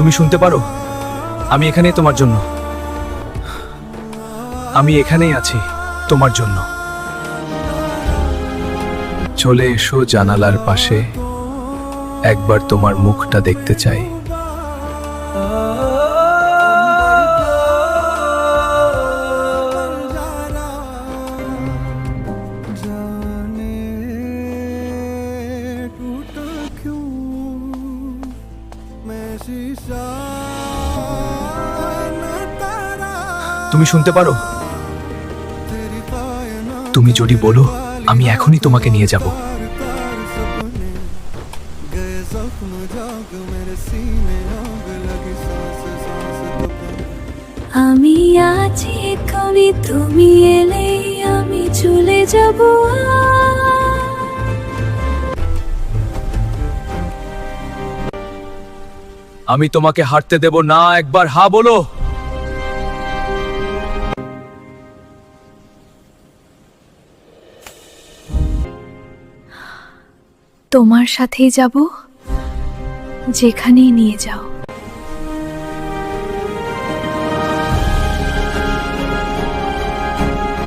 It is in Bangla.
তুমি শুনতে পারো? আমি এখানে তোমার জন্য। আমি এখানেই আছি তোমার জন্য। চলে এসো জানালার পাশে, একবার তোমার মুখটা দেখতে চাই। তুমি শুনতে পারো? তুমি যদি বলো, আমি এখনই তোমাকে নিয়ে যাব। আমি আছি কবি, তুমি এলেই আমি চলে যাব। আমি তোমাকে হাঁটতে দেব না, একবার হা বলো। তোমার সাথেই যাব, যেখানেই নিয়ে যাও।